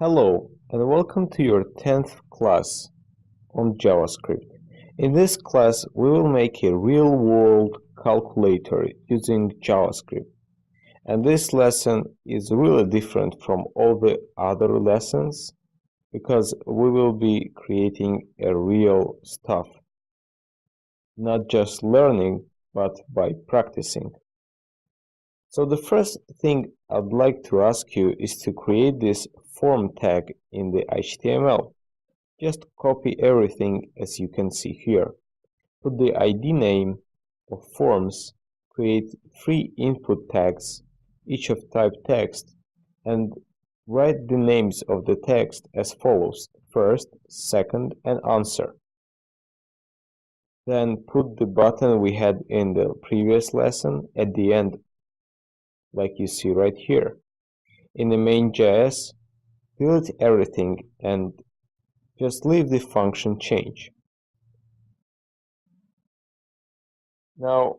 Hello and welcome to your 10th class on JavaScript. In this class, we will make a real-world calculator using JavaScript. And this lesson is really different from all the other lessons because we will be creating a real stuff, not just learning, but by practicing. So the first thing I'd like to ask you is to create this form tag in the HTML. Just copy everything as you can see here. Put the ID name of forms, create 3 input tags, each of type text, and write the names of the text as follows: first, second, and answer. Then put the button we had in the previous lesson at the end, like you see right here. In the main.js, delete everything and just leave the function change. Now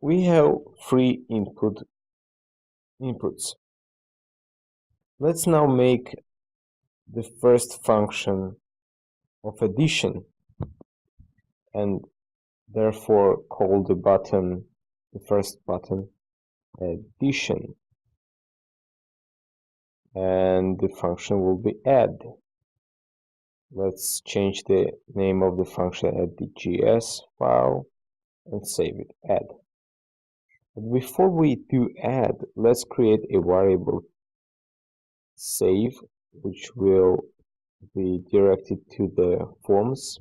we have 3 inputs. Let's now make the first function of addition and therefore call the first button addition, and the function will be add. Let's change the name of the function at the JS file and save it, add. But before we do add, let's create a variable save, which will be directed to the forms.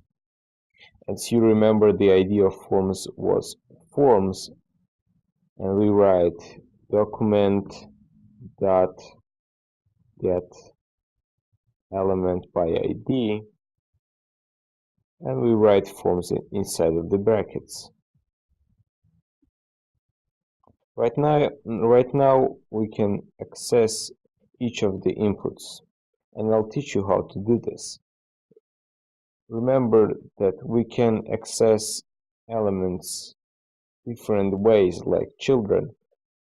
As you remember, the idea of forms was forms, and we write document dot get element by ID, and we write forms inside of the brackets. Right now we can access each of the inputs, and I'll teach you how to do this. Remember that we can access elements different ways like children,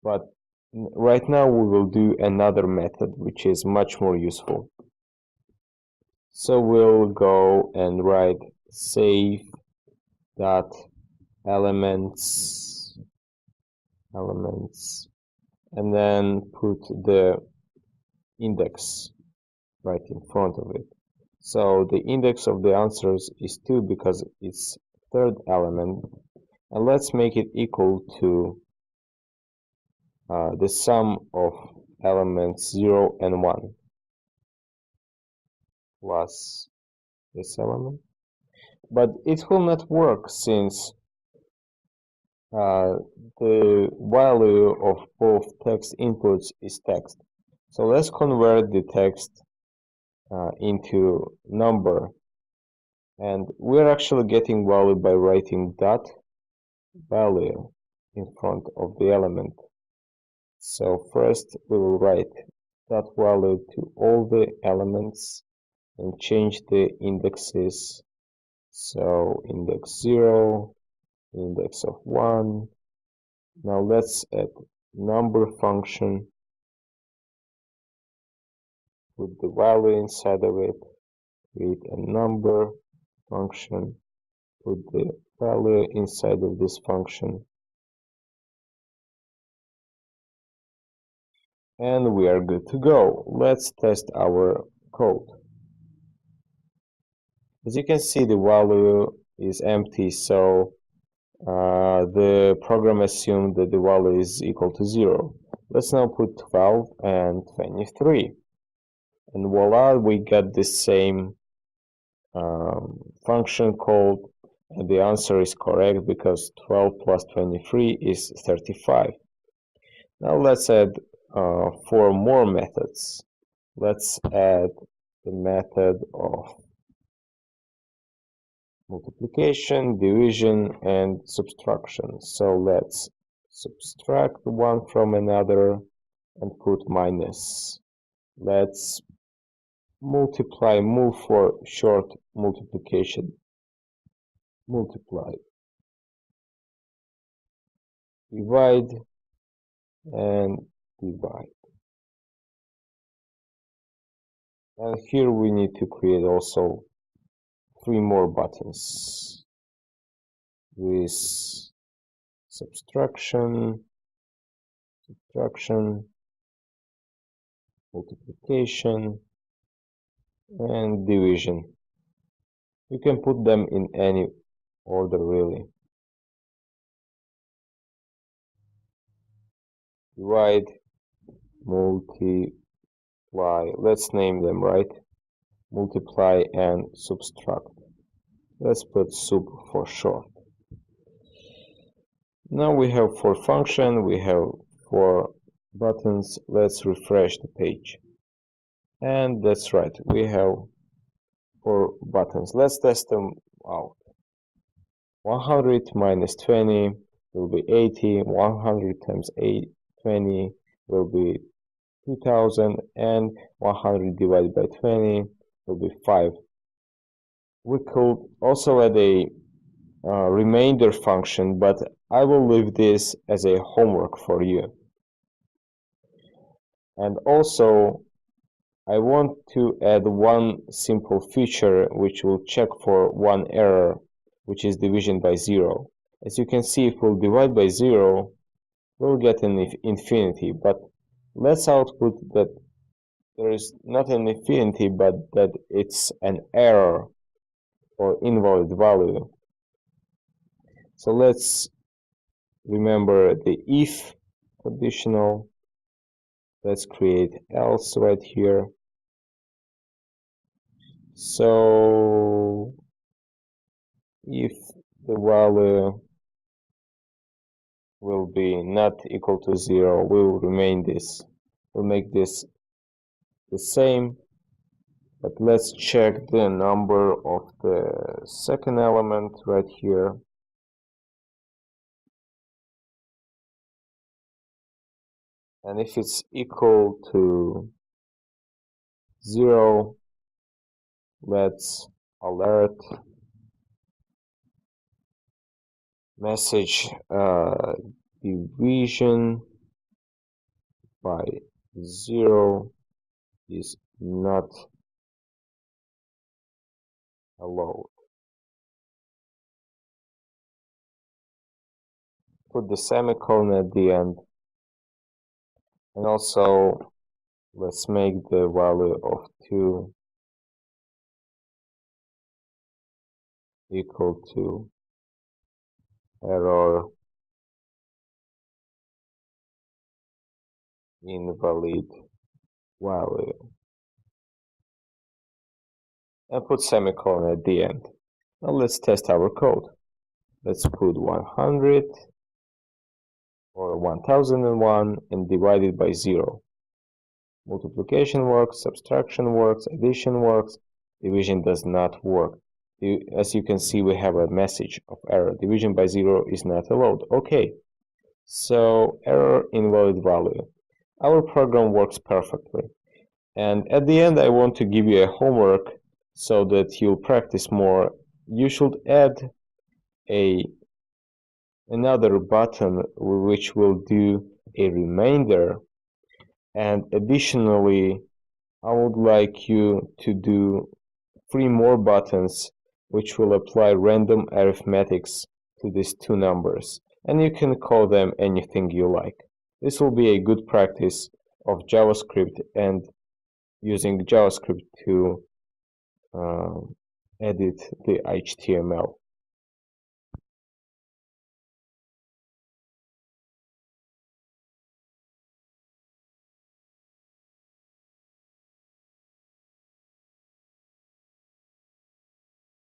but right now we will do another method which is much more useful. So we'll go and write save dot elements and then put the index right in front of it. So the index of the answers is 2 because it's third element, and let's make it equal to the sum of elements 0 and 1 plus this element. But it will not work since the value of both text inputs is text. So let's convert the text into number, and we're actually getting value by writing dot value in front of the element. So first we will write dot value to all the elements and change the indexes. So index 0, index of 1. Now let's add number function, put the value inside of it, create a number function, put the value inside of this function, and we are good to go. Let's test our code. As you can see, the value is empty, so the program assumed that the value is equal to 0. Let's now put 12 and 23. And voila, we got the same function called, and the answer is correct because 12 plus 23 is 35. Now let's add 4 more methods. Let's add the method of multiplication, division, and subtraction. So let's subtract one from another and put minus. Let's multiply, move for short multiplication. Multiply. Divide and divide. And here we need to create also 3 more buttons with subtraction, multiplication, and division. You can put them in any order really. Divide, multiply, let's name them, right? Multiply and subtract. Let's put sub for short. Now we have 4 functions, we have 4 buttons. Let's refresh the page. And that's right, we have 4 buttons. Let's test them out. 100 minus 20 will be 80, 100 times 20 will be 2000, and 100 divided by 20 will be 5. We could also add a remainder function, but I will leave this as a homework for you. And also, I want to add one simple feature which will check for one error, which is division by 0. As you can see, if we'll divide by 0, we'll get an infinity, but let's output that there is not an infinity, but that it's an error or invalid value. So let's remember the if conditional. Let's create else right here. So if the value will be not equal to 0, we will remain this. We'll make this the same, but let's check the number of the second element right here. And if it's equal to 0, let's alert message division by 0 is not allowed. Put the semicolon at the end. And also, let's make the value of 2 equal to error invalid value. And put semicolon at the end. Now let's test our code. Let's put 100 or 1001 and divide it by 0. Multiplication works, subtraction works, addition works, division does not work. As you can see, we have a message of error. Division by 0 is not allowed. Okay, so error invalid value. Our program works perfectly. And at the end, I want to give you a homework so that you'll practice more. You should add another button which will do a remainder, and additionally I would like you to do 3 more buttons which will apply random arithmetics to these 2 numbers, and you can call them anything you like. This will be a good practice of JavaScript and using JavaScript to edit the HTML.